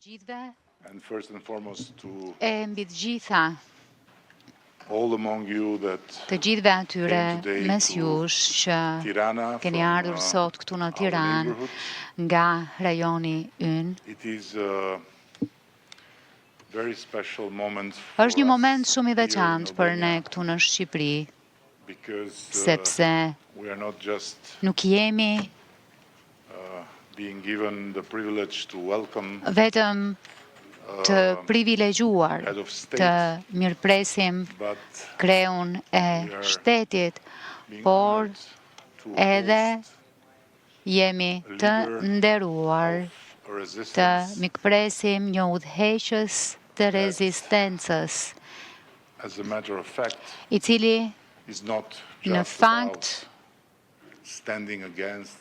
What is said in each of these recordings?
Gjithve and first and foremost to e mbi të gjitha all among you that të gjithve atyre came today mes to jush që Tirana keni from ardhur sot këtu në our Tiranë neighborhood. nga rajoni ynë. It is a very special moment Është një for moment us shumë i here in veçantë për ne Albania këtu në Shqipëri, because sepse we are not just nuk jemi being given the privilege to welcome vetëm të privilegjuar head of të state, mirëpresim but kreun e we are shtetit, being por honored to edhe host jemi të nderuar a të resistance. mikpresim një udhëheqës të rezistencës, As a matter of fact, i cili is not në just fakt about standing against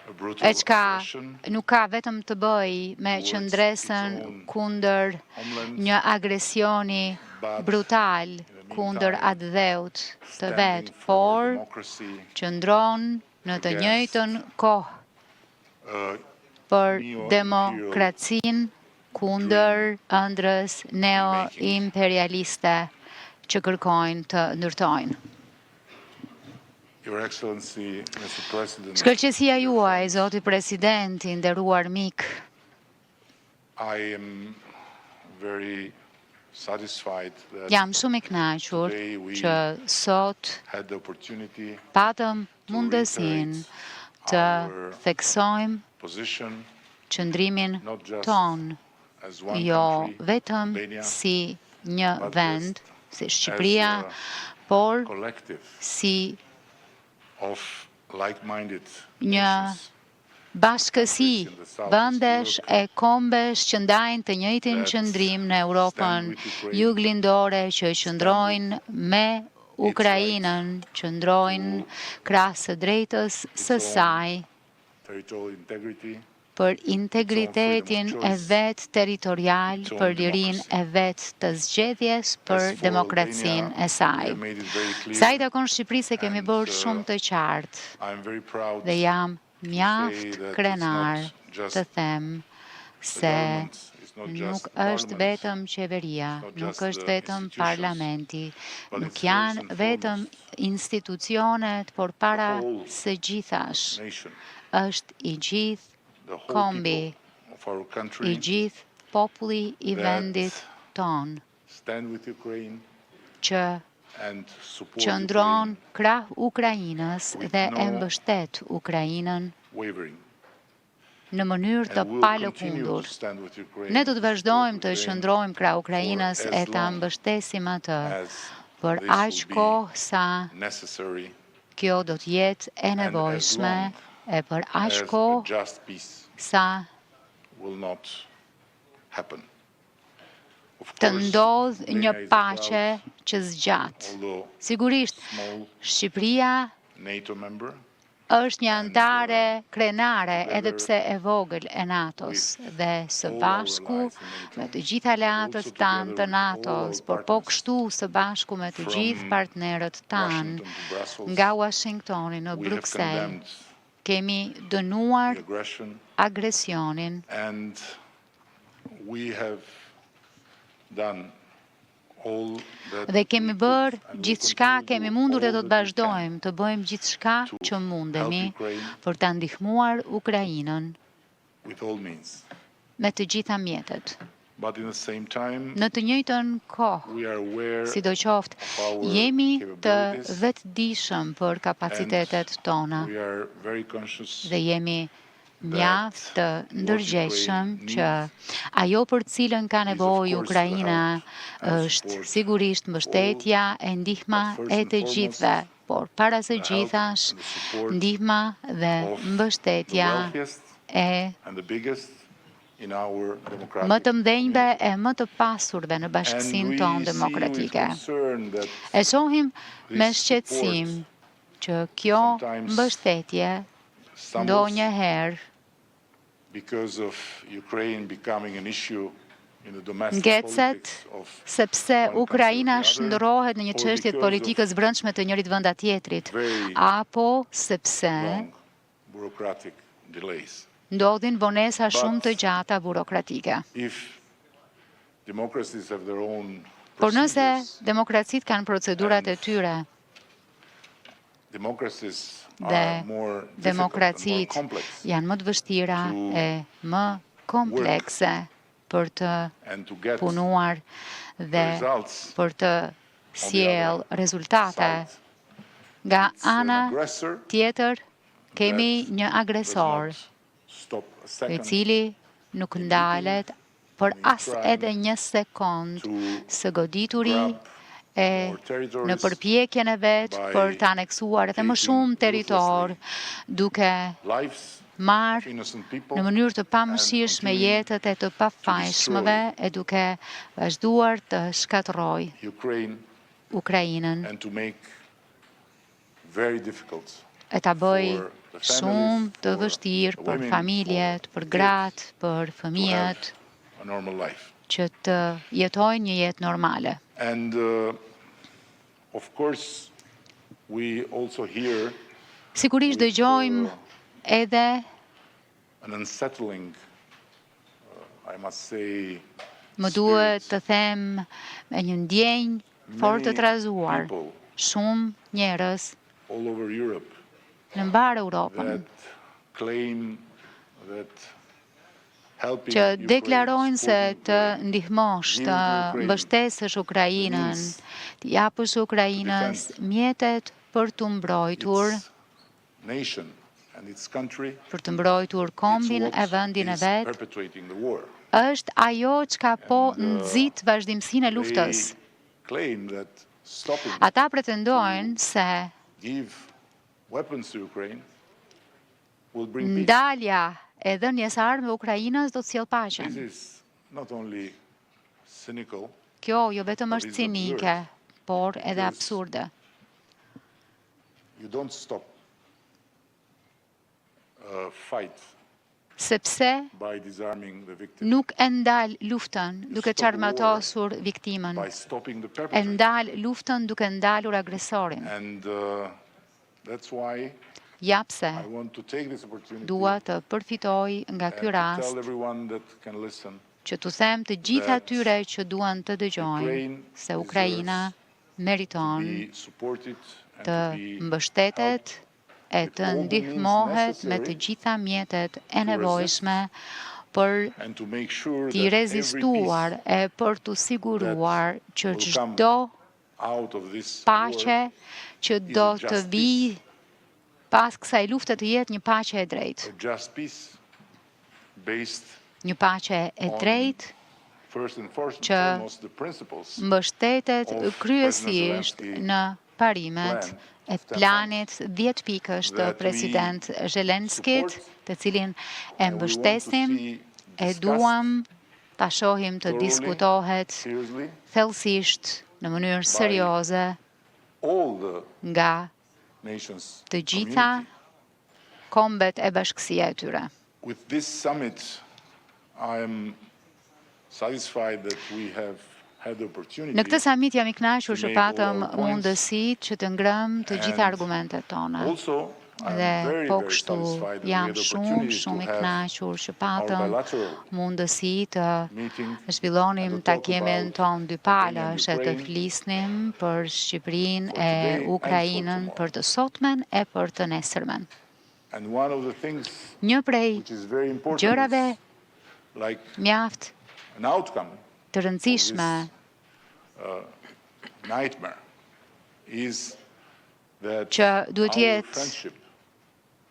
a brutal e qka oppression nuk ka vetëm të bëj me towards qëndresën its own kundër homeland, një agresioni but brutal in the kundër meantime, atë dheut të standing vetë, for por democracy, qëndron në të against njëjtën kohë për neo-imperial demokracinë kundër ëndrës neo-imperialiste që kërkojnë të ndërtojnë. Your Excellency, Mr. President, Shkëlqësia juaj, Zoti Presidenti, nderuar mik, I am very satisfied that jam shumë i kënaqur today we që sot had the opportunity patëm mundësinë të our theksojmë position qëndrimin not just ton, as one jo country, vetëm Albania, si një but vend, si as Shqipëria, a por collective si of like-minded një nations bashkësi vendesh e kombesh që ndajnë të njëjtin that qëndrim në Europën stand with Ukraine, juglindore, që qëndrojnë me Ukrainën, qëndrojnë krahas së drejtës së saj territorial integrity, për integritetin e vet territorial, its own për lirinë e vet të zgjedhjes, për As for demokracinë Albania, e saj. we have made it very clear, Sa i takon Shqipërisë e kemi and, bërë shumë të qartë I am very proud dhe jam say mjaft that it's krenar not just të them the se government, it's not just nuk the është parliament, vetëm qeveria, not nuk just është the vetëm institutions, parlamenti, but nuk it's janë first and vetëm foremost institucionet, por para whole së gjithash, nation, është i gjithë the whole kombi, people of our i country gjithë populli i that vendit ton, stand with Ukraine që and support qëndron Ukraine krah Ukrainës with dhe e no mbështet Ukrainën wavering. në mënyrë të And we'll continue palëkundur. to stand with Ukraine, Ne do të vazhdojmë të support Ukraine qëndrojmë krah Ukrainës for e as ta long mbështesim atë as për this aq will be kohë sa necessary kjo do të jetë e and as nevojshme long e për aq as a kohë just peace sa will not happen. Of të course, ndodh një Albania is a paqe proud, që zgjat. although Sigurisht, small Shqipëria NATO member, është një antare krenare edhe pse e vogël e NATO-s dhe së all our bashku allies in NATO, me të gjithë aleatët also tanë together të with all NATO-s, our por po partners, kështu së bashku me të from gjithë partnerët tanë Washington to Brussels, nga Washingtoni në we have Bruxelles, condemned kemi the dënuar aggression agresionin and we have done all that dhe kemi we could bërë and will gjithçka, continue to kemi do mundur dhe all do të that we can vazhdojmë të bëjmë gjithçka to që mundemi help Ukraine për ta ndihmuar Ukrainën with all means. me të gjitha mjetet. But in the same time, Në të njëjtën kohë, we are aware sidoqoftë, of our jemi të capabilities vetëdijshëm për kapacitetet tona we are very conscious dhe jemi mjaft të ndërgjegjshëm që ajo për cilën ka nevojë Ukraina është sigurisht mbështetja e ndihma e të gjithëve, por para së gjithash ndihma dhe of the mbështetja wealthiest e and the biggest in our më democratic të mdhenjve community. e më të pasurve në And bashkësinë we tonë see with demokratike. concern that E shohim me this shqetësim support që kjo sometimes mbështetje stumbles ndonjëherë because of Ukraine becoming an issue in the domestic ngecet politics of sepse one country or Ukraina the other, shndërrohet në një or çështje të because politikës brendshme të njërit venda tjetrit, very apo sepse long bureaucratic delays. ndodhin vonesa shumë të gjata burokratike. If democracies have their own Por nëse procedures, demokracitë kanë procedurat e tyre democracies dhe are more difficult and more demokracitë complex janë më të vështira to e më komplekse për të and to get punuar dhe results për të sjell rezultate. side. Nga It's an ana aggressor tjetër kemi that një does agresor not stop a i second cili nuk ndalet për as edhe një sekond to së godituri grab e more territories në përpjekjen e vetë by për të aneksuar edhe më taking shumë territor, duke lives of marrë innocent people në mënyrë të pamëshirshme and jetët e të pafajshmëve e duke vazhduar të shkatërroj Ukraine Ukrainën and to make very difficult e ta bëj for the shumë families, të for vështirë the për women, familjet, for për the gratë, për to have fëmijët, a normal life. që të jetojnë një jetë normale. And of course, we also hear Sigurisht with, dëgjojmë edhe an unsettling, I must say, më duhet të them me një ndjenjë fort të many trazuar. people Shumë njerëz all over Europe në mbar Europën that claim that helping që Ukraine, deklarojnë se supporting të Ukraine, ndihmosh, giving të to Ukraine mbështesësh Ukrainën, means të japësh Ukrainës mjetet për të mbrojtur, its nation and its country, për të mbrojtur it's kombin e what vendin e is vet, perpetuating the war. është ajo çka po And, nxit vazhdimsinë e luftës. They claim that stopping Ata pretendojnë se give weapons to Ukraine will bring peace. ndalja e dhënies armëve Ukrainës do të sjellë paqen. This is not only cynical, Kjo jo vetëm But është it's cinike, por edhe because absurde. you don't stop a fight Sepse by disarming the victim, nuk e ndal luftën duke stop the war çarmatosur viktimën, by stopping the e perpetrator. ndal luftën duke ndalur agresorin. And that's why Japse I want to take this opportunity dua të përfitoj nga and ky to rast tell everyone that can listen që t'u them të gjitha that atyre që duan të dëgjojnë Ukraine se Ukraina meriton be supported and të to be mbështetet e with të all the means ndihmohet me të necessary gjitha mjetet e to nevojshme për and to make sure t'i that every rezistuar peace e për t'u siguruar që will come çdo out of this paqe war që is do a të just vi peace. pas kësaj lufte të jetë një paqe e drejtë. A just peace based Një paqe e on drejtë first and foremost the principles mbështetet of kryesisht President në parimet plan e of 10 planit 10 pikësh të that we president Zelenskit, support të cilin e and we want to mbështesim, see e discussed duam ta shohim të thoroughly, diskutohet seriously, thellësisht në mënyrë serioze all the nga nations të gjitha community. kombet e bashkësia e tyre. With this summit, I am satisfied that we have had the opportunity Në këtë samit jam i kënaqur që make patëm all our points. mundësitë që të ngrëm të gjitha And argumentet tona. also I am Dhe very, po very kështu satisfied that we jam had the shumë opportunity shumë i to have kënaqur që our patëm bilateral mundësi të meeting zhvillonim and to talk takimin about ton dy Albania and palësh e të Ukraine flisnim për Shqipërinë for e today and for Ukrainën, tomorrow. për të sotmen e për të nesërmen. And one of the things Një prej which is very important gjërave is like mjaft an outcome të rëndësishme nightmare is that që duhet our jetë friendship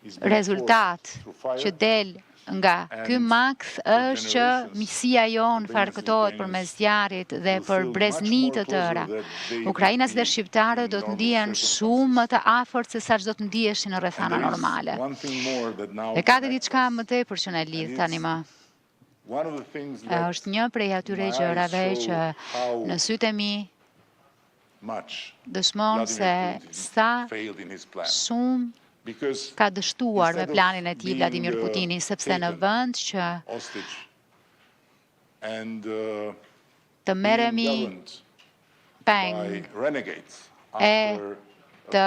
is being rezultat forced through fire që del nga ky maks është që misia jonë farkëtohet përmes zjarrit dhe për brezni të tëra. Ukrainas dhe shqiptarët do të ndihen shumë më të afërt se sa çdo të ndiheshin në rrethana normale. E ka dhe diçka më tepër që na lidh tani më. Është një prej atyre gjërave që në sytë e mi dëshmon se sa shumë ka dështuar me planin e tij Vladimir Putini, sepse në vend që të merremi peng e të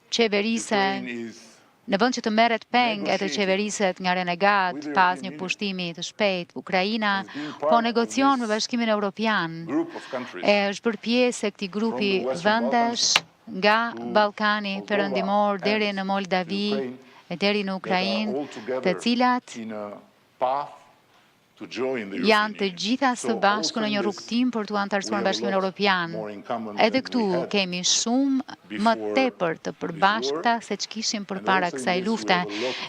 qeverisen në vend që të merret peng e të qeveriset nga renegat pas një pushtimi të shpejt, Ukraina po negocion me Bashkimin Evropian e është bërë pjesë e këtij grupi vendesh nga Ballkani Perëndimor deri në Moldavi e deri në Ukrainë, të cilat janë të gjitha së bashku në një rrugtim për t'u antarësuar në Bashkimin Evropian. Edhe këtu kemi shumë më tepër të përbashkëta se ç'kishim përpara kësaj lufte,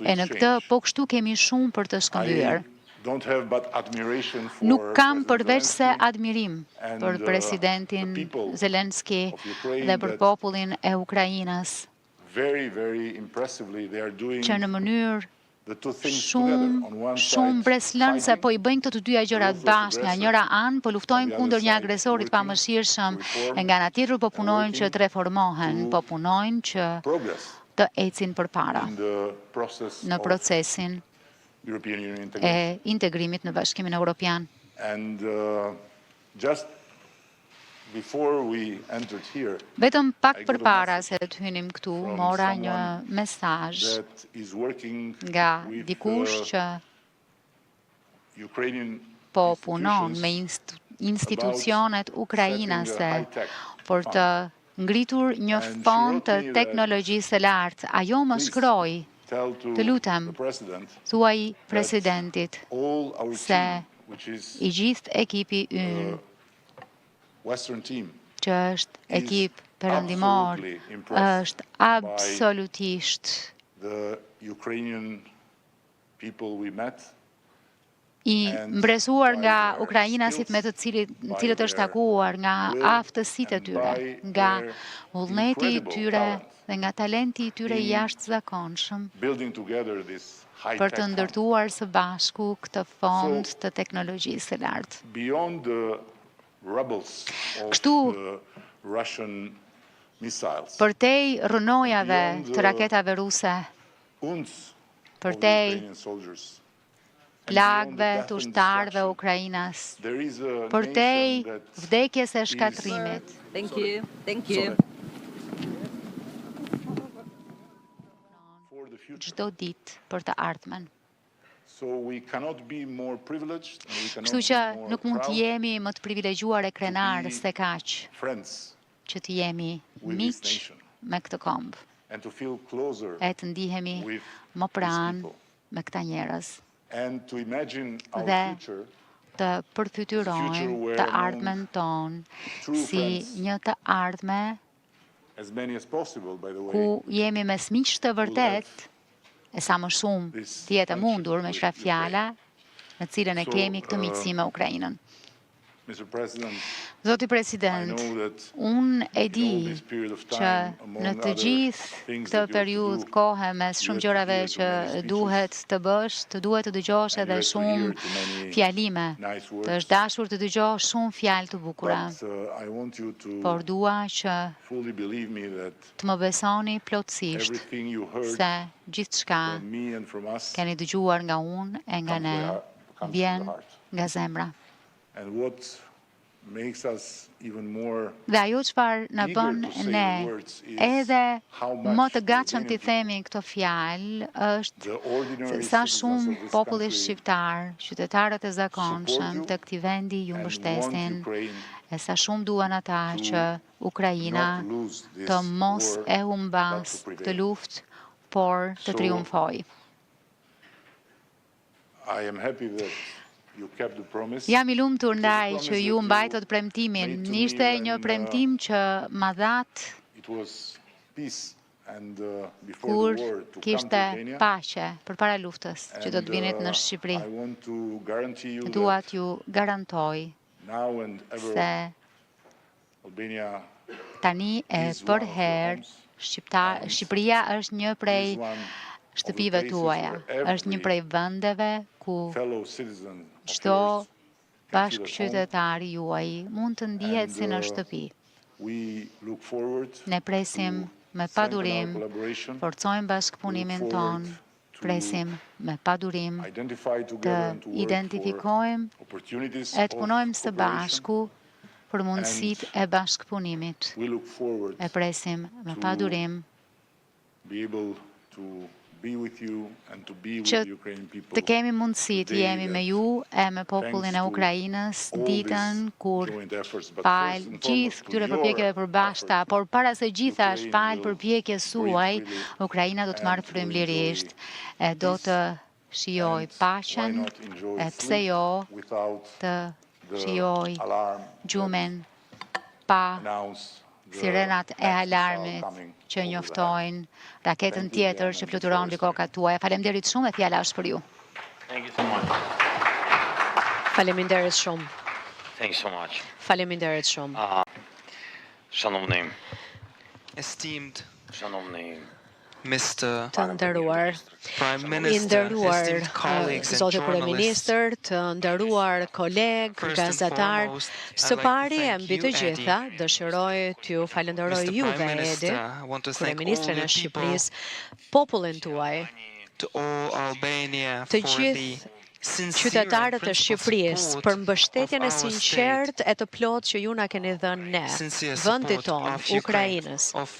e në këtë po kështu kemi shumë për të shkëmbyer. Nuk kam përveç se admirim për presidentin Zelensky dhe për popullin e Ukrainës, që në mënyrë shumë breslënse po i bëjnë këto të dyja gjërat bashkë. Nga njëra anë po luftojnë kundër një agresorit pamëshirshëm e nga ana tjetër po punojnë që të reformohen, po punojnë që të ecin përpara në procesin e integrimit në Bashkimin Evropian. Vetëm pak përpara se të hynim këtu, mora një mesazh nga dikush që po punon me institucionet ukrainase për të ngritur një fond të teknologjisë së lartë. Ajo më shkroi, të lutem, thuaj presidentit se i gjithë ekipi ynë, që është ekip perëndimor, është absolutisht i mbresuar nga ukrainasit me të cilët është takuar, nga aftësitë e tyre, nga vullneti i tyre dhe nga talenti i tyre i jashtëzakonshëm për të ndërtuar së bashku këtë fond të teknologjisë së lartë. Kështu, përtej rënojave të raketave ruse, përtej plagëve të ushtarëve Ukrainas, përtej vdekjes e shkatrimit. Çdo ditë për të ardhmen. Kështu që nuk mund të jemi më të privilegjuar e krenar se kaq, që të jemi miq me këtë kombë, e të ndihemi më pranë me këta njerëz, dhe të përfytyrojmë të ardhmen tonë si një të ardhme ku jemi mes miqsh të vërtet, e sa më shumë të jetë e mundur me qëra fjala në cilën e kemi këtë miqësi me Ukrainën. Zoti President, unë e di që në të gjithë këtë periudhë kohë mes shumë gjërave që duhet të bësh, të duhet të dëgjosh edhe shumë fjalime, të është dashur të dëgjosh shumë fjalë të bukura, por dua që të më besoni plotësisht se gjithçka keni dëgjuar nga unë e nga ne vjen nga zemra. Dhe ajo çfarë na bën ne edhe më të gatshëm t'i themi këto fjalë është se sa shumë populli shqiptar, qytetarët e zakonshëm të këtij vendi ju mbështesin, e sa shumë duan ata që Ukraina të mos e humbas këtë luftë, por të triumfojë. Jam i lumtur ndaj që ju mbajtët premtimin. Ishte një premtim që ma dhatë kur kishte paqe përpara luftës që do të vinit në Shqipëri. Dua t'ju garantoj se tani e përherë Shqipëria është një prej shtëpive tuaja, është një prej vendeve ku çdo bashkëqytetari juaj mund të ndihet si në shtëpi. Ne presim me padurim, forcojmë bashkëpunimin ton, presim me padurim të identifikojmë e të punojmë së bashku për mundësitë e bashkëpunimit. E presim me padurim be with you and to be with që the Ukrainian people. të kemi mundësi të jemi me ju e me popullin e Thanks to Ukrainës all ditën these kur joint efforts, but fal first and gjithë foremost to këtyre your përpjekjeve përbashkëta, effort, por para se gjitha Ukraine shpal will përpjekjes breathe suaj, freely Ukraina do të marrë and will frymëlirisht, enjoy e do peace, të shijoj and why paqen, not enjoy e pse sleep jo without të the shijoj alarm gjumin pa announce the sirenat e Axis are alarmit coming që over the njoftojnë raketën Thank you tjetër again, që and fluturon mbi the floor is kokat tuaja. Faleminderit shumë e fjala është për ju. Thank you so much. Faleminderit shumë. Thank you so much. Faleminderit shumë. Шановний, Esteemed шановний Mr. Të nderuar, Prime i Minister, nderuar esteemed colleagues and zotë journalists, kryeministër, të nderuar kolegë, first and gazetar, foremost, së I'd like to pari e thank mbi you, të Eddie. gjitha, dëshiroj t'ju falenderoj Mr. juve, Prime Edi, Minister, I want to thank all kryeministrin e the people, Shqipërisë, popullin tuaj, to all Albania të for the gjithë sincere and qytetarët e principled Shqipërisë support për mbështetjen e of our sinqert e të plotë që ju na keni dhënë ne, sincere vendit support tonë, of Ukraine, Ukrainës, of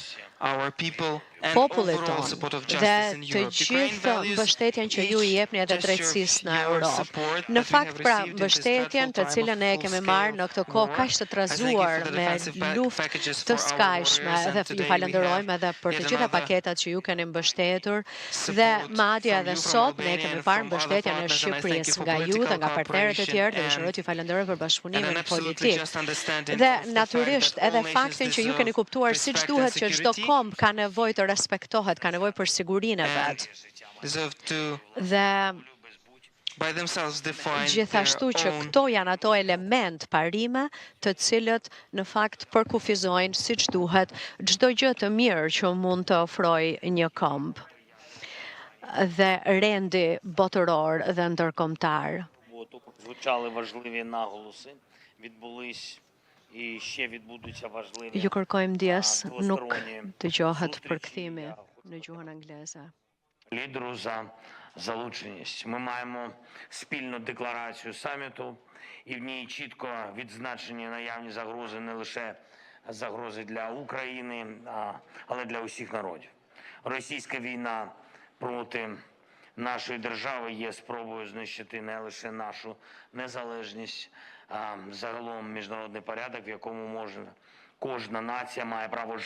our people and popullit overall tonë support of dhe justice in të Europe. Ukraine gjithë values mbështetjen që ju i each jepni edhe gesture of drejtësisë në your Europë. support Në that we fakt, have pra, received in this mbështetjen të dreadful time cilën e of kemi full-scale marrë në këtë kohë war, kaq të as thank you trazuar for the me defensive luftë packages të for our skajshme warriors, dhe and ju today we falenderojmë have edhe për yet të gjitha another paketat që ju keni mbështetur dhe support madje from edhe you, from sot ne Albania kemi and parë from other mbështetjen e partners, and I thank you Shqipërisë for nga ju political dhe nga partnerët e tjerë dhe cooperation dëshiroj t'ju falenderoj për and bashkëpunimin an absolutely politik. just understanding Dhe of the fact natyrisht that all edhe nations faktin që ju keni deserve kuptuar siç respect and duhet që çdo security komb ka nevojë të respektohet, ka nevojë për sigurinë e and vet. deserve to Dhe by themselves define gjithashtu që their own këto janë ato element parime të cilët në fakt përkufizojnë siç duhet çdo gjë të mirë që mund të ofrojë një komb dhe rendi botëror dhe ndërkombëtar. звучали важливі наголоси, відбулись і ще відбудуться важливі Ju kërkojmë ndjes nuk двосторонні dëgjohet зустрічі. përkthimi Я në gjuhën angleze. лідеру за залученість. Ми маємо спільну декларацію саміту, і в ній чітко відзначені наявні загрози, не лише загрози для України, але для усіх народів. Російська війна проти нашої держави є спробою знищити не лише нашу незалежність, а загалом міжнародний порядок, в якому кожна нація має право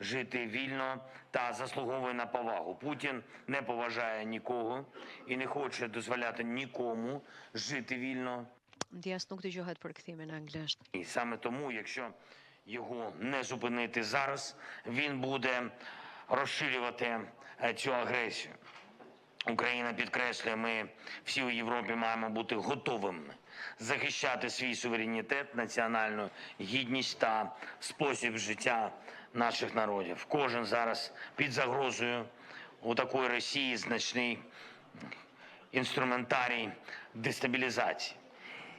жити вільно та заслуговує на повагу. Путін не поважає нікого і не хоче дозволяти нікому жити вільно. Ndjes nuk dëgjohet përkthimi në anglisht. І саме тому, якщо його не зупинити зараз, він буде розширювати цю агресію. Україна підкреслює, ми всі у Європі маємо бути готовими захищати свій суверенітет, національну гідність та спосіб життя наших народів. Кожен зараз під загрозою у такої Росії значний інструментарій дестабілізації.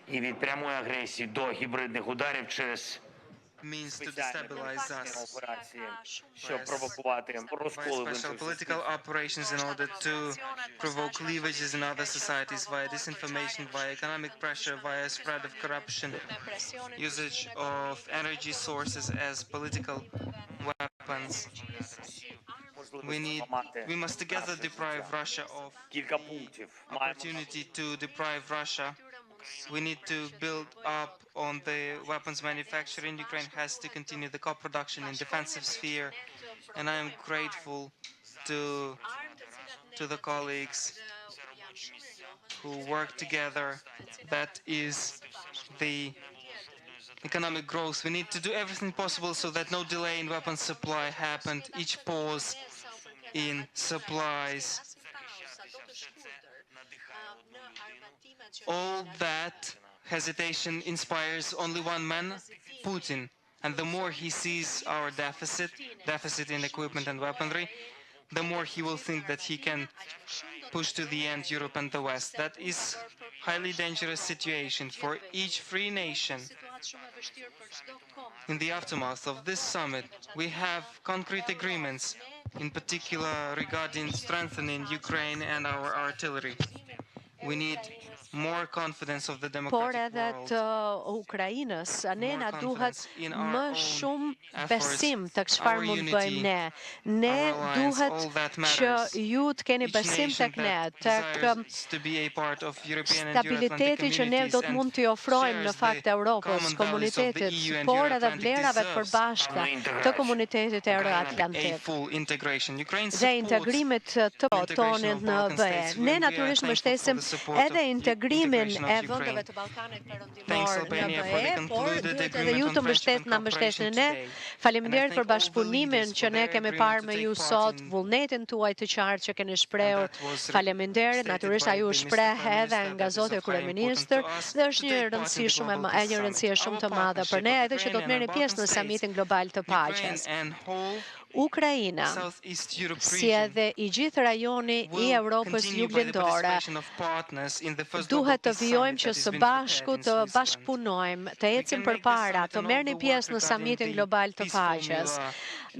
І від прямої агресії до гібридних ударів через means to спеціальні destabilize us операції, щоб провокувати by розколи в special інших political суспільствах. operations in order to provoke cleavages in other societies via disinformation, via economic pressure, via spread of corruption, usage of energy sources as political weapons. We must together deprive Russia of Кілька пунктів. opportunity to deprive Russia. We need to build up on the weapons manufacturing. Ukraine has to continue the co-production in defensive sphere, and I am grateful to the colleagues who work together. That is the economic growth. We need to do everything possible so that no delay in weapons supply happened. Each pause in supplies. All that hesitation inspires only one man, Putin. And the more he sees our deficit in equipment and weaponry, the more he will think that he can push to the end Europe and the West. That is highly dangerous situation for each free nation. In the aftermath of this summit, we have concrete agreements, in particular regarding strengthening Ukraine and our artillery. We need more confidence of the por democratic edhe world. të Ukrainës, ne na duhet confidence in our më own shumë efforts, besim të our çfarë mund unity, bëjmë ne. Ne our alliance, duhet all that që matters. ju të keni Each besim nation tek ne, that tek desires to be a part of European and Euro-Atlantic stabiliteti që ne do communities të and mund t'i ofrojmë në shares fakt the Europës, common values of the komunitetit, EU and por edhe Euro-Atlantic vlerave të deserves përbashkëta të komunitetit a euro-atlantik full integration. Ukraine dhe supports integrimit të integration tonit of në Balkan BE. states. Ne We are natyrisht thankful for mbështesim the support edhe of integrimin integration of e Ukraine. vendeve të Ballkanit Thanks, Perëndimor në Albania, for the BE, por concluded duhet edhe agreement ju on të friendship and na mbështesni cooperation ne. today. Faleminderit And I për thank all the bashkëpunimin leaders që for ne their kemi agreement parë to me take ju part sot, in- vullnetin tuaj të qartë që keni shprehur. And that was Faleminderit, stated natyrisht by ai u the Mr. shpreh Prime edhe Minister nga that is zoti of high kryeministër importance to us dhe është to një take part in the rëndësi shumë Global e Peace një Summit. rëndësie shumë Our të madhe për ne, partnership edhe of që do të Ukraine merrni and pjesë në Balkan samitin global të Ukraine paqes. and whole Ukraina, Southeast Europe si region edhe i gjithë rajoni i will Europës continue by the juglindore, participation of partners in the first Global duhet të Peace vijojmë Summit që that has së been bashku prepared in të Switzerland. bashkëpunojmë, të We ecim can make this përpara, summit të and all merrni the work pjesë në regarding samitin the global të peace paqes. formula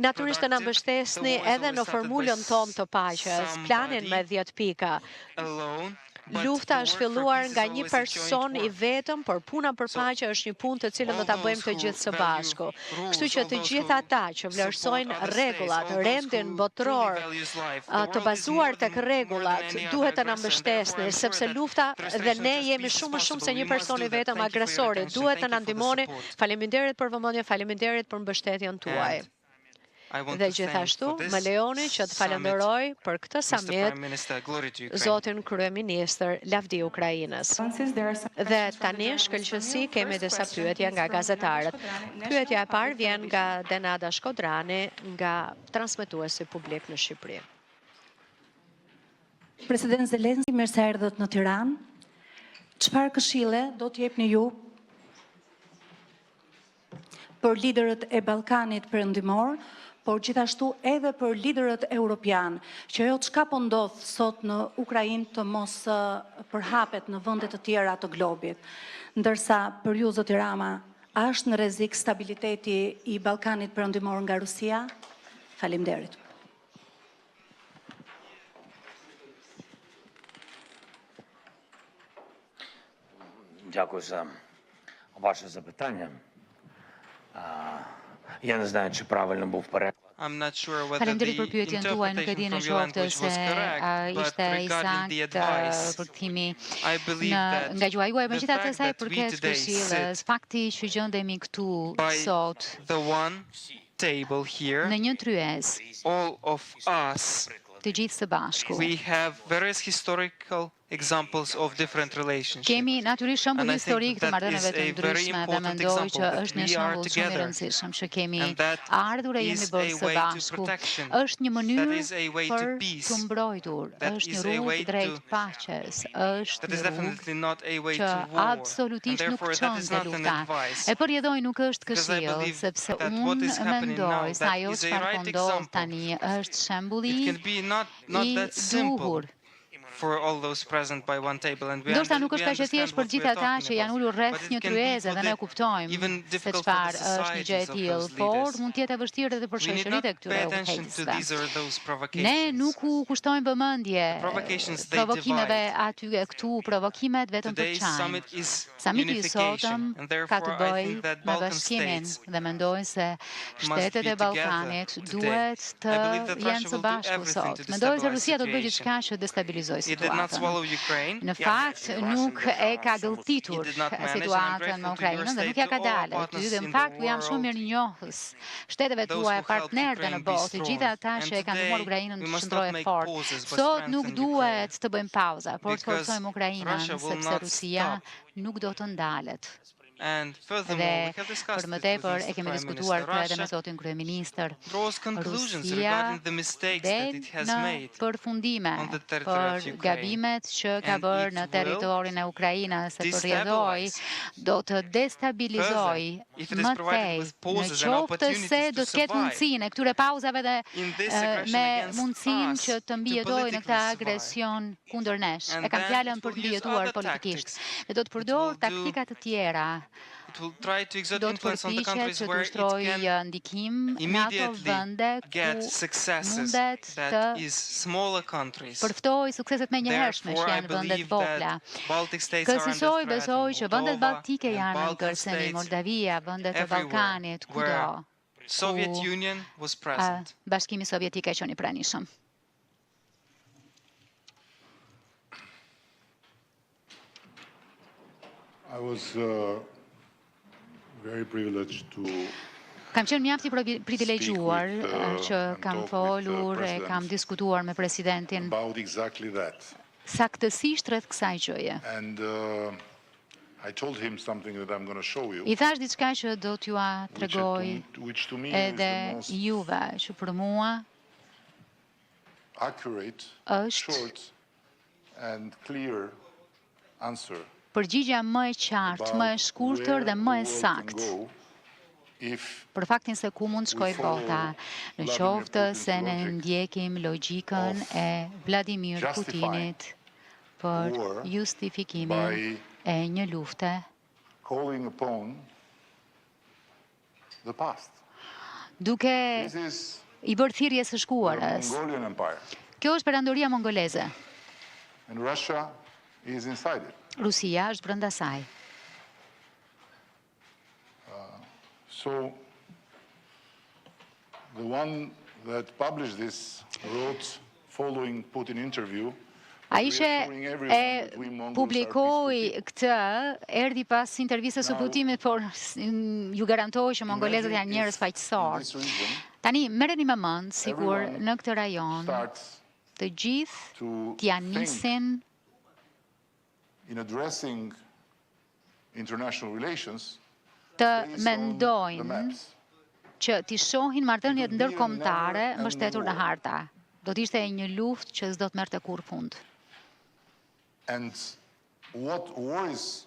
Natyrisht të na productive. mbështesni The war is edhe në always started by formulën tonë të paqes, planin me 10 pika. alone, but Lufta the është work for filluar peace is nga një always a joint person i work. vetëm, por puna për So, paqe është një punë të cilën do ta all bëjmë të those gjithë së who value bashku. rules, Kështu që all të those gjithë who ata që support vlerësojnë other rregullat, states, all those rendin who botror, truly values life. The të world is bazuar more tek than rregullat, any other duhet të na aggressor, and therefore mbështesni, I'm sure sepse that lufta the dhe restoration ne of jemi peace is shumë më shumë se possible. një We must person do i that. vetëm Thank you for your agresori. attention. Duhet të Thank na you for the ndihmoni. support. Faleminderit për vëmendjen, faleminderit për mbështetjen tuaj. And I want Dhe to thank gjithashtu, for this më lejoni që të summit falenderoj për këtë Mr. summit Prime Minister, glory to Ukraine. Zotin Kryeministër, lavdi Ukrainës. Dhe tani shkëlqësi kemi disa pyetje nga gazetarët. Pyetja e parë vjen nga Denada Shkodrani, nga transmetuesi publik në Shqipëri. President Zelensky, mirë se erdhët në Tiranë. Çfarë këshille do t'jepni ju për liderët e Ballkanit Perëndimor, por gjithashtu edhe për liderët europian, që ajo çka po ndodh sot në Ukrainë të mos përhapet në vende të tjera të globit. Ndërsa për ju, zoti Rama, a është në rrezik stabiliteti i Ballkanit Perëndimor nga Rusia? Faleminderit. Дякую за ваше запитання. Я не знаю, чи правильно був переклад. I'm not sure whether Faleminderit për the pyetjen tuaj, nuk e di interpretation në from your qoftë language se was correct, but ishte i regarding the saktë advice, përkthimi I believe that nga gjuha juaj, the megjithatë fact sa i that we përket today këshillës, sit fakti që gjendemi këtu by sot the one table here, në një tryez, all of us, të gjithë së bashku. we have various historical examples of different relationships. Kemi natyrisht shembull And I think historik të that marrëdhënieve is të a very ndryshme dhe important mendoj example që that është një we are shembull shumë i together. rëndësishëm që kemi And that ardhur e jemi is bërë a së way to bashku. protection. Është një mënyrë That is a way to për peace. të mbrojtur, That është një is a way rrugë drejt to- paqes, është That një is rrugë definitely not a way që to war. And absolutisht nuk therefore, çon that is te not an lufta. advice. E përjedhoj nuk është Because I këshill, believe sepse that what is unë happening mendoj now, se that ajo is a çfarë right po ndodh example. tani është shembulli It can be not i that simple duhur. for all those present by one table, and we Ndoshta nuk është kaq e understand thjeshtë për what we gjithë are ata talking që janë about. ulur But rreth it një can be tryeze for dhe the- ne kuptojmë even se difficult for the çfarë është një gjë e societies of tillë, those por leaders. mund të jetë e vështirë edhe për We need not shoqëritë e pay këtyre attention to udhëheqësve. these or those Ne provocations. nuk u kushtojmë vëmendje provocations, they provokimeve divide. aty e këtu, provokimet vetëm për Today's çajin. summit is Samiti i unification, sotëm and ka therefore të I bëjë think that me Balkan bashkimin states dhe mendoj se shtetet be e Ballkanit together duhet të today. I believe that jenë Russia së will do bashku everything sot. to Mendoj se destabilize Rusia do të bëjë situation. gjithçka që destabilizojë It did not situatën. swallow Ukraine. Në fakt, nuk e ka gëlltitur It did not manage, and I'm situatën grateful me to Ukrainën your dhe nuk state, ja ka to all dalë aty partners dhe in në the fakt jam shumë world, mirënjohës shteteve those tuaja who helped partner dhe në Ukraine be botë, të strong. gjitha ata And që e kanë today, ndihmuar Ukrainën we të must not qëndrojë make fort. pauses, but Sot nuk strengthen duhet të bëjmë pauza, por të Because forcojmë Ukrainën Russia will sepse not Rusia stop. nuk do të ndalet. And furthermore, Dhe we have discussed për më it with tepër e Mr. kemi Prime diskutuar Minister. këtë edhe me Russia zotin kryeministër. draws conclusions Rusia regarding the mistakes that del it has në made përfundime on the territory of për Ukraine. gabimet që ka And bërë it në will territorin e Ukrainës se përrjedhoi, destabilize. do të destabilizoj Further, if it is më provided tej with në pauses and qoftë opportunities se to do të ketë survive mundësinë e këtyre pauzave dhe in this aggression me against mundësinë us që të to mbijetojë në këtë politically agresion kundër nesh. And E kam then fjalën it për will të use mbijetuar other politikisht. tactics. Dhe do të will përdor do taktika të tjera It will try to exert do të influence on the përpiqet countries që të where it ushtrojë can ndikim në ato immediately vende get ku successes mundet të that is smaller countries. përftoj sukseset me njëhershme që Therefore, I janë vendet believe vogla. that Baltic states are under Kësaj threat, besoj and që vendet Moldova baltike and janë në Balkan kërcënim, states Moldavia, vendet e everywhere Ballkanit, kudo. where Soviet Union was present. Bashkimi Sovjetik ka qenë i pranishëm. I was very privileged to Kam qenë mjaft i privilegjuar speak with, që and kam talk with the folur e president kam diskutuar me presidentin about exactly that. saktësisht rreth kësaj gjëje. And I told him something that I'm going to show you, I thash diçka që do t'ju tregoj which to me is edhe the most juve, që për mua accurate, është short, and clear answer përgjigja më e qartë, më e shkurtër dhe më e saktë për faktin se ku mund shkoj bota, në qoftë se ne ndjekim logjikën e Vladimir Putinit për justifikimin e një lufte calling upon the past. duke This is i bërë thirrjes së the shkuarës. Mongolian Empire, Kjo është perandoria mongoleze. and Russia is inside it. Rusia është brenda saj. So the one that published this wrote following Putin interview, Ai që reassuring everyone that we Mongols are publikoi peacekeeping. këtë, erdhi pas intervistës së Putinit, por ju garantoj që mongolezët janë njerëz In paqësor. this region, Tani merreni me mend, sikur everyone në këtë rajon starts të gjithë to t'ja think nisin in addressing international relations të based on the mendojnë maps. që t'i shohin marrëdhëniet It would be a ndërkombëtare never mbështetur në ending war. harta. Do t'ishte një luftë që s'do të merrte kurrë fund. And what worries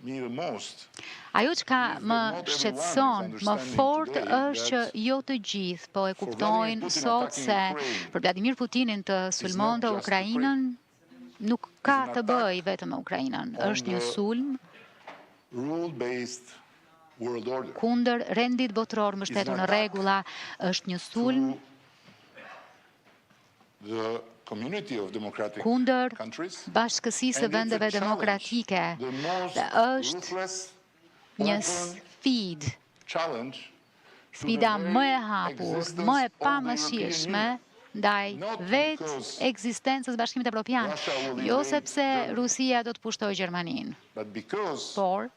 me the most Ajo që ka is më that not shqetëson everyone is më understanding fort today është që that jo të gjithë po e for kuptojnë Vladimir Putin sot attacking se Ukraine për Vladimir Putinin të sulmonte just Ukrainën nuk ka an të attack bëjë vetëm me Ukrainën. on Është një the sulm rule-based world order. kundër rendit botror mbështetur në attack rregulla, është një sulm To the community of democratic kundër countries, bashkësisë së and it's a vendeve challenge, demokratike. the most Dhe është ruthless, një open sfidë, challenge to sfida the më e very hapur, existence më e of the pamëshirshme European ndaj Not vetë because ekzistencës Bashkimit Evropian, Russia will jo invade sepse Germany. Rusia do të pushtojë Gjermaninë, But because por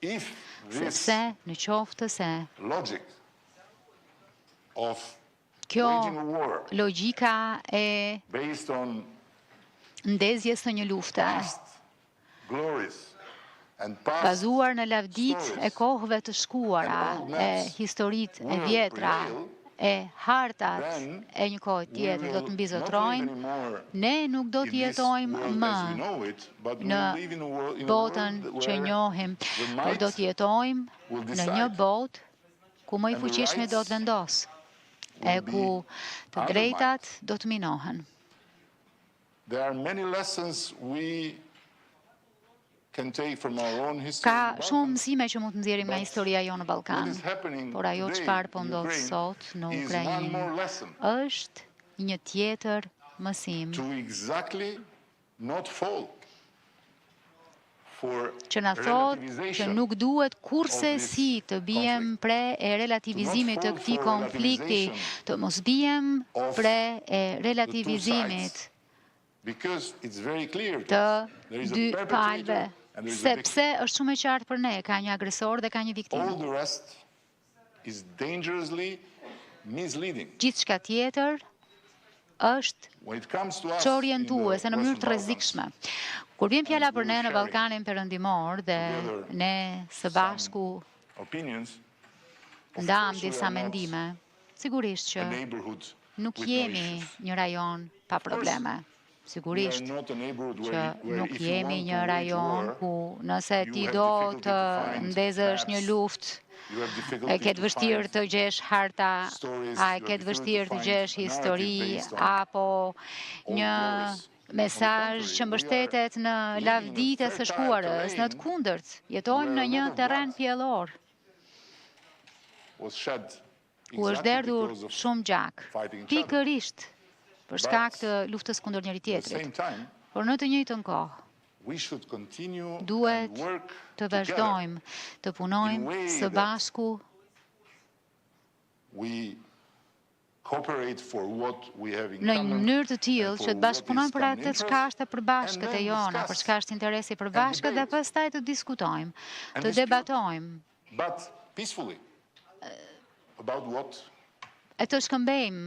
if this sepse në qoftë se logic of kjo waging a war logjika e based on ndezjes së një lufte past glories and past bazuar në lavdit e stories kohëve të shkuara, and old e maps historitë e will vjetra, prevail, e hartat then e një kohë we tjetër do will të not mbizotrojnë, live anymore ne nuk do in të this jetojmë world më as we know it, but we në will live in a world botën që where njohim, the por might do të jetojmë will në një decide. botë ku më i And the fuqishmi do rights të vendos, e will ku be të undermined. drejtat do të minohen. There are many lessons we can take from our own history. Ka in the shumë Balkans. mësime që mund të nxjerrim nga But historia jonë në Ballkan, What is happening por ajo today çfarë po in ndodh Ukraine sot në is one Ukrainë more lesson është një tjetër mësim to exactly not fall for që na thot që relativization nuk duhet kurse of this si të bijem pre e relativizimit të fall këtij for konflikti, relativization të mos bijem of pre e relativizimit because it's very clear to të us. There is a dy perpetrator palëve, and there is a victim. sepse është shumë e qartë për ne, ka një agresor dhe ka një All viktimë. the rest is dangerously misleading. Gjithçka tjetër është When it comes to us që in orientuese the në mënyrë të Western rrezikshme. Kur vjen fjala për ne në sharing Ballkanin Perëndimor dhe together ne së bashku opinions, of ndam course we disa are not mendime, sigurisht që a neighborhood nuk with no jemi issues. një rajon pa probleme. We are Sigurisht not a neighborhood që where nuk if you jemi want një to wage rajon war, ku nëse you ti have do difficulty të to find ndezësh një maps, luftë, you have e difficulty ke të to vështirë find të gjesh harta, stories, a e you have ke të difficulty vështirë to të find gjesh a narrative histori, based on apo old një glories. mesazh që mbështetet në lavditë së shkuarës, në të kundërt, jetojmë në një terren pjellor ku është derdhur shumë gjak, pikërisht për shkak të luftës kundër njëri tjetrit. Por në të njëjtën kohë duhet të vazhdojmë të punojmë së bashku në një mënyrë të tillë që të bashkëpunojmë për atë çka është e përbashkët e jona, për çka është interesi i përbashkët dhe pastaj të diskutojmë, të debatojmë. E të shkëmbejmë,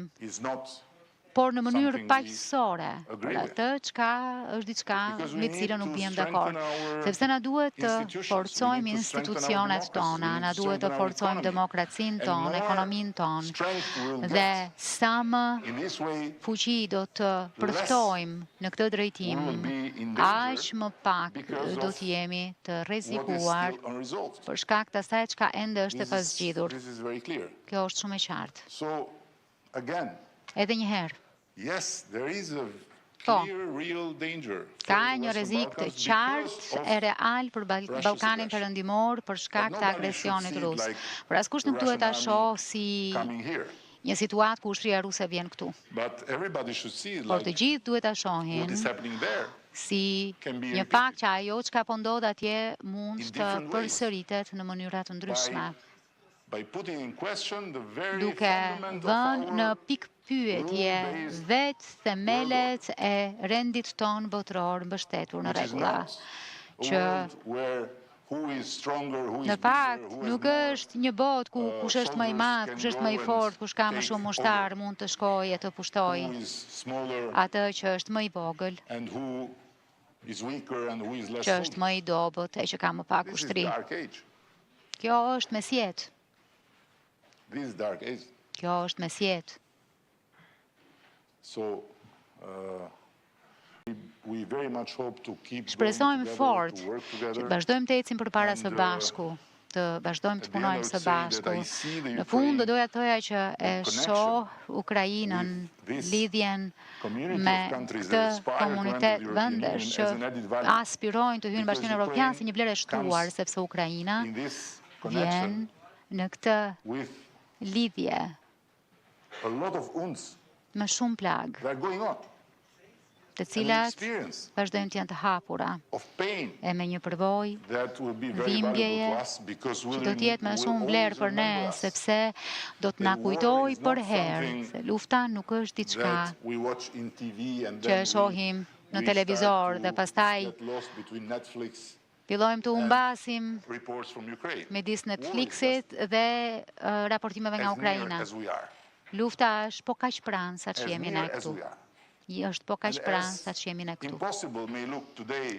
por në mënyrë paqësore, për atë çka është diçka me të cilën nuk biem dakord. Sepse na duhet të forcojmë institucionet tona, na duhet të forcojmë demokracinë tonë, ekonominë tonë, dhe sa më fuqi do të përftojmë në këtë drejtim, aq më pak do të jemi të rrezikuar për shkak të asaj çka ende është e pazgjidhur. Kjo është shumë e qartë. Edhe një herë. Po, ka një rrezik të qartë e real për Ballkanin Perëndimor për shkak të agresionit rus. Por askush nuk duhet ta shohë si një situatë ku ushtria ruse vjen këtu. Por të gjithë duhet ta shohin si një fakt që ajo çka po ndodh atje mund të përsëritet në mënyra të ndryshme. Duke vënë në pikë pyetje vetë themelet e rendit ton botror mbështetur në rregulla, që në fakt nuk është një botë ku kush është më i madh, kush është më i fortë, kush ka më shumë ushtar mund të shkojë e të pushtojë atë që është më i vogël, që është më i dobët e që ka më pak ushtri. Kjo është mesjet. Kjo është mesjet. Shpresojmë fort që të vazhdojmë të ecim përpara së bashku, të vazhdojmë të punojmë së bashku. Në fund doja të thoja që e shoh Ukrainën, lidhjen me këtë komunitet vendesh që aspirojnë të hyjnë në Bashkimin Evropian si një vlerë e shtuar, sepse Ukraina vjen në këtë lidhje me shumë plagë, të cilat vazhdojnë të janë të hapura, e me një përvojë dhimbjeje që do të jetë më shumë vlerë për ne, sepse do të na kujtojë për herë se lufta nuk është diçka që e shohim në televizor dhe pastaj fillojmë të humbasim midis Netflixit dhe raportimeve nga Ukraina. Lufta është po kaq pranë sa që jemi ne këtu. Është po kaq pranë sa që jemi ne këtu.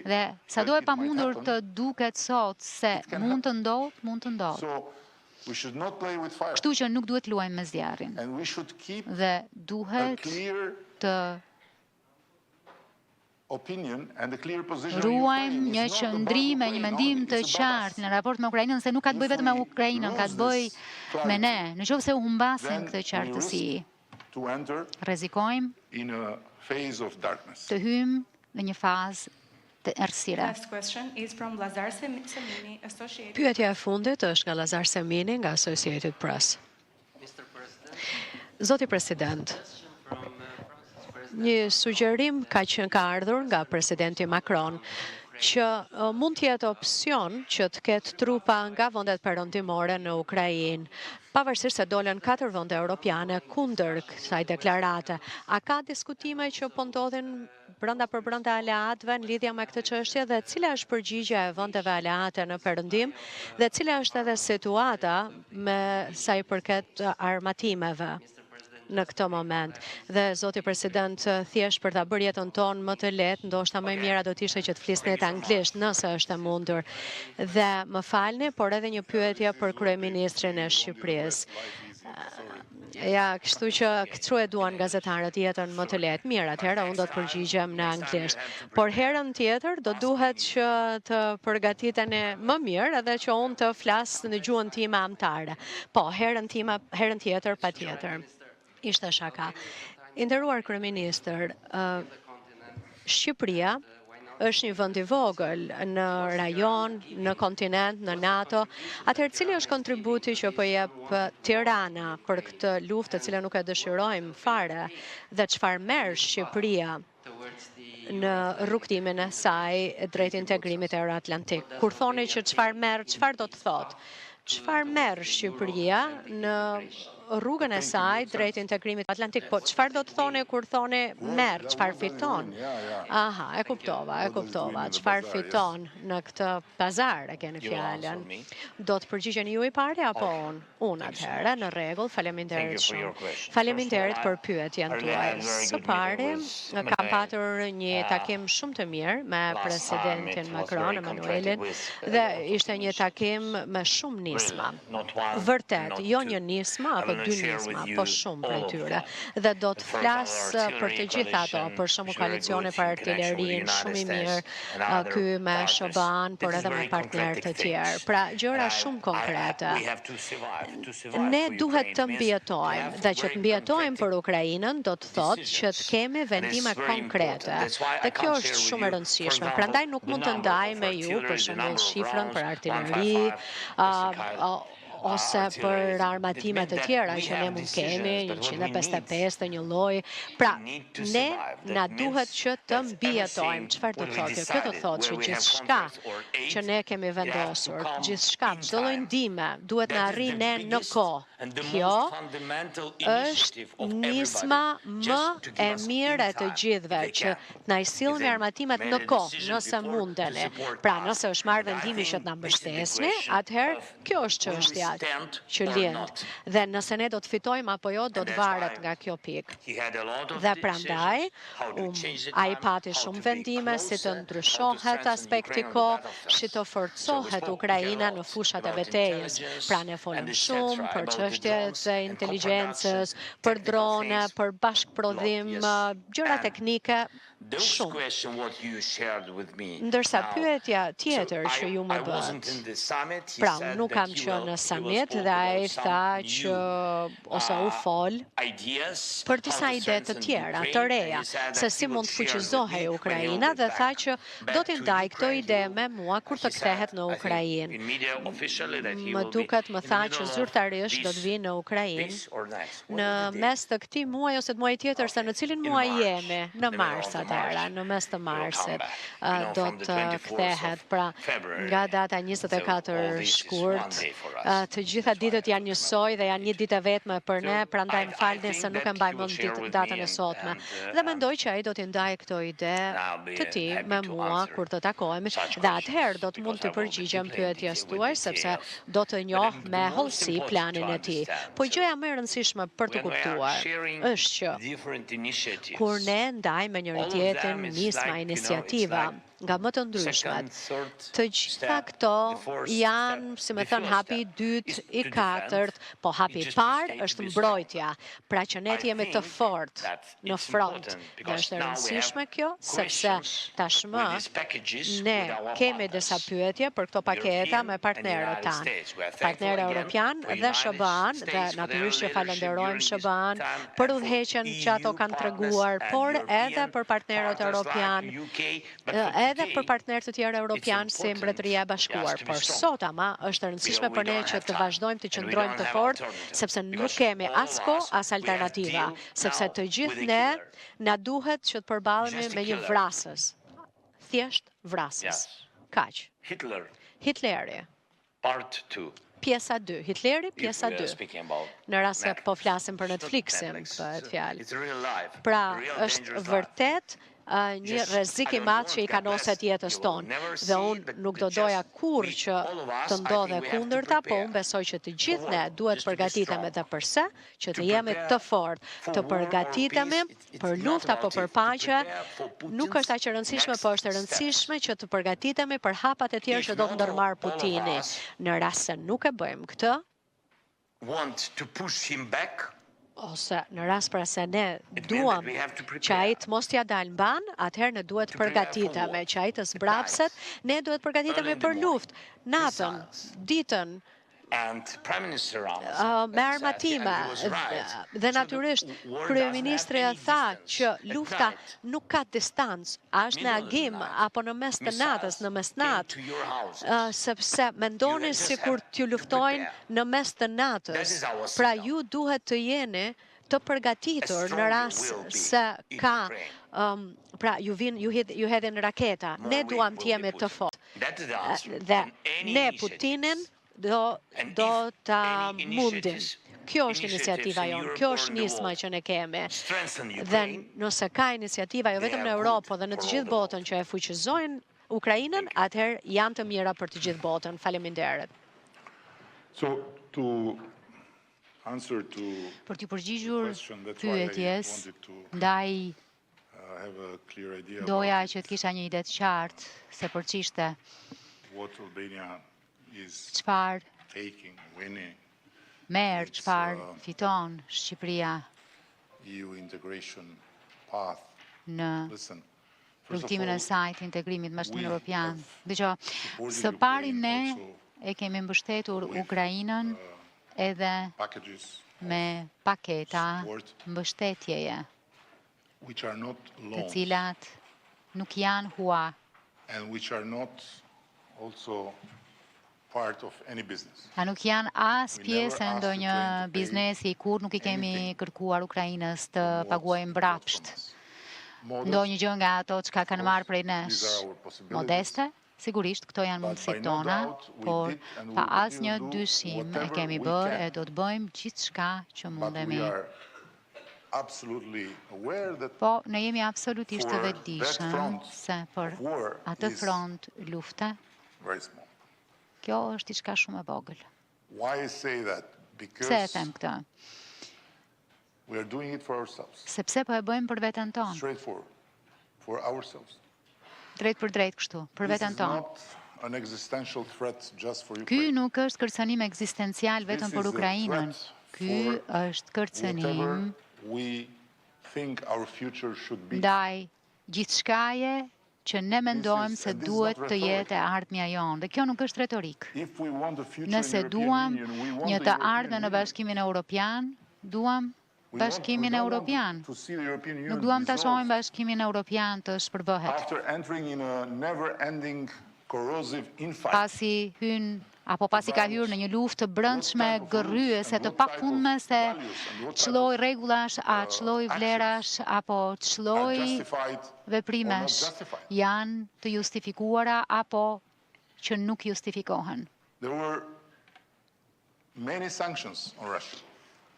Dhe sado e pamundur të duket sot se mund të ndodh, mund të ndodh. Kështu që nuk duhet luajmë me zjarrin. Dhe duhet të ruajmë një qëndrim e një mendim të qartë në raport me Ukrainën, se nuk ka të bëjë vetëm me Ukrainën, ka të bëjë me ne. Në qoftë se u humbasim këtë qartësi, rrezikojmë të hyjmë në një fazë të errësire. Pyetja e fundit është nga Lazar Semini nga Associated Press. Zoti President, një sugjerim ka ardhur nga presidenti Macron që mund të jetë opsion që të ketë trupa nga vendet perëndimore në Ukrainë, pavarësisht se dolen 4 vende europiane kundër kësaj deklarate. A ka diskutime që po ndodhin brenda aleatëve në lidhje me këtë çështje dhe cila është përgjigjja e vendeve aleate në perëndim dhe cila është edhe situata me sa i përket armatimeve në këtë moment. Dhe zoti president, thjesht për ta bërë jetën tonë më të lehtë, ndoshta më e mira do të ishte që të flisni anglisht nëse është e mundur. Dhe më falni, por edhe një pyetje për kryeministrin e Shqipërisë. Ja, kështu që këtu e duan gazetarët jetën më të lehtë. Mirë, atëherë unë do të përgjigjem në anglisht. Por herën tjetër do duhet që të përgatiteni më mirë edhe që unë të flas në gjuhën time amtare. Po, herën tjetër patjetër. Ishte shaka. Nderuar kryeministër, Shqipëria është një vend i vogël në rajon, në kontinent, në NATO. Atëherë cili është kontributi që po jep Tirana për këtë luftë të cilën nuk e dëshirojmë fare dhe çfarë merr Shqipëria në rrugtimin e saj drejt integrimit euroatlantik? Kur thoni që çfarë merr, çfarë do të thotë? Çfarë merr Shqipëria në rrugën e saj drejt integrimit atlantik? Po çfarë do të thoni kur thoni merr, çfarë fiton? Aha, e kuptova. Çfarë fiton në këtë pazar, e keni fjalën. Do të përgjigjen ju i pari apo unë? Unë atëherë, në rregull, faleminderit shumë. Faleminderit për pyetjen tuaj. Së pari, kam patur një takim shumë të mirë me presidentin Macron, Emanuelin, dhe ishte një takim me shumë nisma. Vërtet, jo një nisma apo dy nisma, po shumë prej tyre. Dhe do të flas për të gjitha ato, për shumë koalicione për artillerin, shumë i mirë, ky me SHQIPëRin, por edhe me partnerë të tjerë. Pra, gjëra shumë konkrete. Ne duhet të mbijetojmë, dhe që të mbijetojmë për Ukrainën, do të thotë që të kemi vendime konkrete. Dhe kjo është shumë e rëndësishme. Prandaj nuk mund të ndaj me ju, për shembull, shifrën për artilleri, ose për armatimet të tjera që ne mund kemi, 155 të një lloj. Pra, ne na duhet që të mbijetojmë. Çfarë do të thotë? Kjo do të thotë që gjithçka që ne kemi vendosur, gjithçka, çdo lloj ndihme duhet na arrijë ne në kohë. Kjo është nisma më e mirë e të gjithëve, që na i sillni armatimet në kohë, nëse mundeni. Pra, nëse është marrë vendimi që të na mbështesni, atëherë kjo është çështja që lind. Dhe nëse ne do të fitojmë apo jo, do të varet nga kjo pikë. Dhe prandaj, ai pati shumë vendime si të ndryshohet aspekti kohë, si të forcohet Ukraina në fushat e betejës. Pra ne folëm shumë për çështjet e inteligjencës, për drone, për bashkëprodhim, gjëra teknike, shumë. Ndërsa pyetja tjetër që ju më bët, pra nuk kam qenë në summit dhe ai tha që ose u fol për disa ide të tjera, të reja, se si mund të fuqizohej Ukraina, dhe tha që do t'i ndaj këto ide me mua kur të kthehet në Ukrainë. Më duket më tha që zyrtarisht do të vinë në Ukrainë në mes të këtij muaji ose të muajit tjetër, se në cilin muaj jemi, në mars atëherë, në mes të marsit do të kthehet. Pra, nga data 24 shkurt, të gjitha ditët janë njësoj dhe janë një ditë e vetme për ne, prandaj më falni se nuk e mbaj mend datën e sotme. Dhe mendoj që ai do t'i ndajë këto ide të tij me mua kur të takohemi, dhe atëherë do të mund të përgjigjem pyetjes tuaj, sepse do të njoh me hollësi planin e tij. Po gjëja më e rëndësishme për të kuptuar është që kur ne ndajmë me njëri tjetrin nisma, iniciativa nga më të ndryshmet, të gjitha këto janë, si me thënë, hapi i dytë, i katërt, po hapi i parë është mbrojtja, pra që ne jemi të fortë në front. Dhe është e rëndësishme kjo, sepse tashmë ne kemi disa pyetje për këto paketa me partnerët tanë. Partnerë Europian dhe SHQIPëRin, dhe natyrisht që falenderojmë SHQIPëRin për udhëheqjen që ato kanë treguar, por edhe për partnerët Europian, edhe për partnerë të tjerë europianë si Mbretëria e Bashkuar. Por sot ama është e rëndësishme për ne që të vazhdojmë të qëndrojmë të fortë, sepse nuk kemi as kohë as alternativa, sepse të gjithë ne na duhet që të përballemi me një vrasës. Thjesht vrasës. Kaq. Hitleri. Pjesa 2. Hitleri, pjesa 2. Në rast se po flasim për Netflixin, bëhet fjalë. Pra, është vërtet një rrezik i madh që i kanoset jetës tonë. Dhe unë nuk do doja kurrë që të ndodhe kundërta, po unë besoj që të gjithë ne duhet përgatitemi dhe përse, që të jemi të fortë, të përgatitemi për luftë apo për paqe. Nuk është aq e rëndësishme, po është e rëndësishme që të përgatitemi për hapat e tjerë që do të ndërmarrë Putini. Në rast se nuk e bëjmë këtë, ose në rast pra se ne duam që ai të mos t'ja dalë mban, atëherë ne duhet përgatitemi, që ai të zbrapset, ne duhet përgatitemi për luftë. Natën, ditën, me armatime dhe natyrisht kryeministri tha që lufta nuk ka distancë, është në agim apo në mes të natës, në mesnatë, sepse mendoni sikur t'ju luftojnë në mes të natës. Pra ju duhet të jeni të përgatitur në rast se ka pra ju hedhin raketa. Ne duam të jemi të fortë. Dhe ne Putinin do ta mundim. Kjo është iniciativa jonë, kjo është nisma që ne kemi. Dhe nëse ka iniciativa jo vetëm në Europë, por dhe në të gjithë botën që e fuqizojnë Ukrainën, atëherë janë të mira për të gjithë botën. Faleminderit. Për t'ju përgjigjur pyetjes, ndaj doja që të kisha një ide të qartë se përçishte çfarë merr, çfarë fiton Shqipëria në rrugtimin e saj të integrimit me Bashkimin Evropian. Dgjoj, së pari ne e kemi mbështetur Ukrainën edhe me paketa mbështetjeje, të cilat nuk janë hua. A nuk janë as pjesë e ndonjë biznesi, kur nuk i kemi kërkuar Ukrainës të paguajmë mbrapsht ndonjë gjë nga ato çka kanë marrë prej nesh. Modeste, sigurisht, këto janë mundësit tona, por pa asnjë dyshim e kemi bërë e do të bëjmë gjithçka që mundemi. Po, ne jemi absolutisht të vetëdijshëm se për atë front lufte, kjo është diçka shumë e vogël. Pse e them këtë? Sepse po e bëjmë për veten tonë. Drejt për drejt kështu, për veten tonë. Ky nuk është kërcënim ekzistencial vetëm për Ukrainën. Ky është kërcënim ndaj gjithçkaje që ne mendojmë se duhet të jetë e ardhmja jonë. Dhe kjo nuk është retorik. Nëse duam një të ardhme në Bashkimin Evropian, duam Bashkimin Evropian. Nuk duam të shohim Bashkimin Evropian të shpërbëhet. Pasi ka hyrë në një luftë të brendshme gërryese të pafundme se çlloj rregullash, a çlloj vlerash apo çlloj veprimesh janë të justifikuara apo që nuk justifikohen.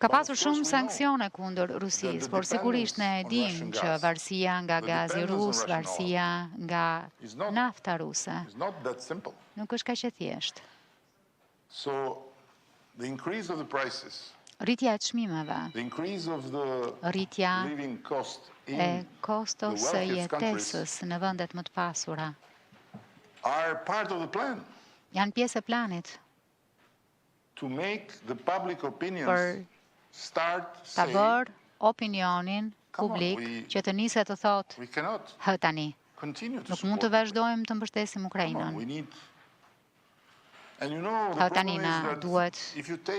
Ka pasur shumë sanksione kundër Rusisë, por sigurisht ne e dimë që varësia nga gazi rus, varësia nga nafta ruse, nuk është kaq e thjeshtë. Rritja e çmimeve, rritja e kostos së jetesës në vendet më të pasura, janë pjesë e planit për ta bërë opinionin publik që të nisë të thotë, hë tani, nuk mund të vazhdojmë të mbështesim Ukrainën. Tani na duhet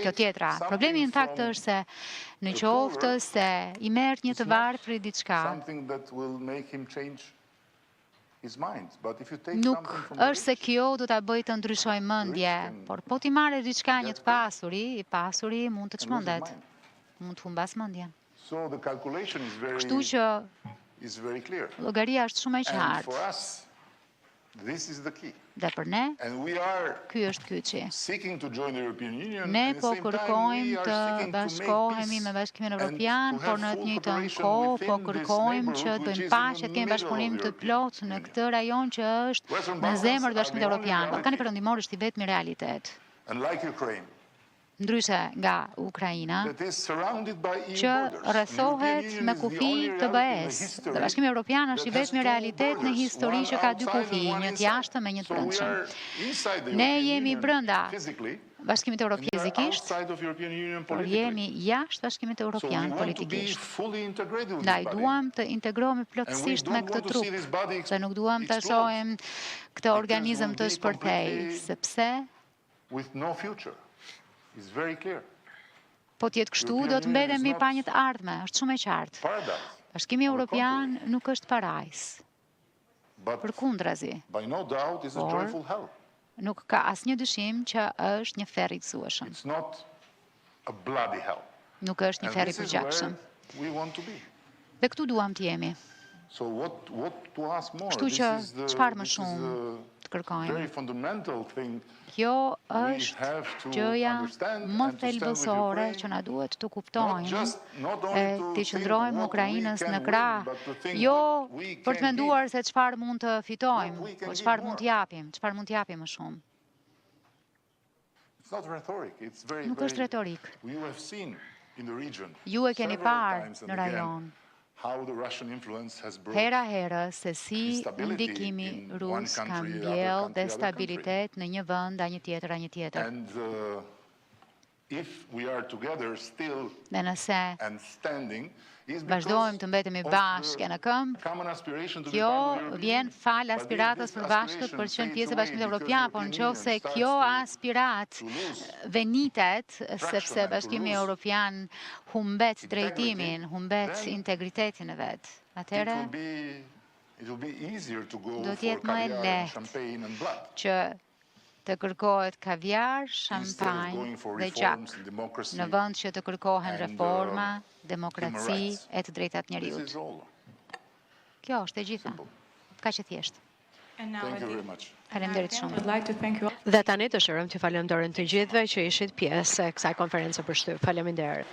kjo tjetra. Problemi në fakt është se në qoftë se i merr një të varfër për diçka, nuk është se kjo do ta bëjë të ndryshojë mendje, por po ti marrë diçka një të pasuri, i pasuri mund të çmendet, mund të humbas mendjen. Kështu që llogaria është shumë e qartë. Dhe për ne, ky është kyçi. Ne po kërkojmë të bashkohemi me Bashkimin Evropian, por në të njëjtën kohë po kërkojmë që të bëjmë paqe, të kemi bashkëpunim të plotë në këtë rajon që është në zemër të Bashkimit Evropian. Ballkani Perëndimor është i vetmi realitet. Ndryshe nga Ukraina, që rrethohet me kufi të BE-s. Dhe Bashkimi Evropian është i vetmi realitet në histori që ka dy kufi, një të jashtëm e një të brendshëm. Ne jemi brenda Bashkimit Evropian fizikisht, por jemi jashtë Bashkimit Evropian politikisht. Ndaj duam të integrohemi plotësisht me këtë trup, dhe nuk duam të shohim këtë organizëm të shpërthej, sepse is very clear. Po t'jetë kështu, do të mbetemi pa një të ardhme, është shumë e qartë. Paradise. Bashkimi Evropian nuk është parajs, But përkundrazi, by no doubt is a Or- joyful hell. nuk ka asnjë dyshim që është një ferr i gëzueshëm, It's not a bloody hell. nuk është një And ferr i this is përgjithshëm. where we want to be. Dhe këtu duam të jemi. So what to ask more? Kështu This që is the- çfarë më this is shumë a të kërkojmë? very fundamental thing. Kjo We është have to gjëja understand më and to stand with thelbësore Ukraine, që na duhet të not kuptojmë only e to të think qëndrojmë what Ukrainës we në can krah, win, but to think jo what we për të can menduar give. se çfarë mund të fitojmë, What we can po give çfarë mund more. të japim, çfarë mund të japim më shumë. It's not rhetoric. It's very, Nuk është retorik. You have seen in the region Ju e keni several parë times and në again rajon, how the Russian influence has brought hera herë se si instability ndikimi in rus one ka country, other mbjell country, other destabilitet në një vend, a një tjetër. and if we are together still Dhe nëse and standing is because vazhdojmë të mbetemi of bashkë në the këmbë, common aspiration to be kjo part of the European vjen Union. fal But if aspiratës this për bashkët aspiration për të qenë fades pjesë e away Bashkimit because Evropian, the por European nëse Union kjo starts aspirat to lose venitet, traction sepse and to Bashkimi lose Evropian humbet integrity, drejtimin, humbet then integritetin e vet. it Atëherë will be easier to go do të for jetë më e caviar and lehtë champagne and blood që të kërkohet kaviar, instead of shampanjë going for dhe gjak, reforms and democracy. në vend që të kërkohen and, reforma, human demokraci rights. e të drejtat This njeriut. is all. Kjo është e gjitha. Kaq e thjeshtë. Thank you very much. Faleminderit shumë. Would like to thank you all. Dhe tani dëshirojmë të falenderojmë të gjithëve që ishit pjesë e kësaj konferencë për shtyp. Faleminderit.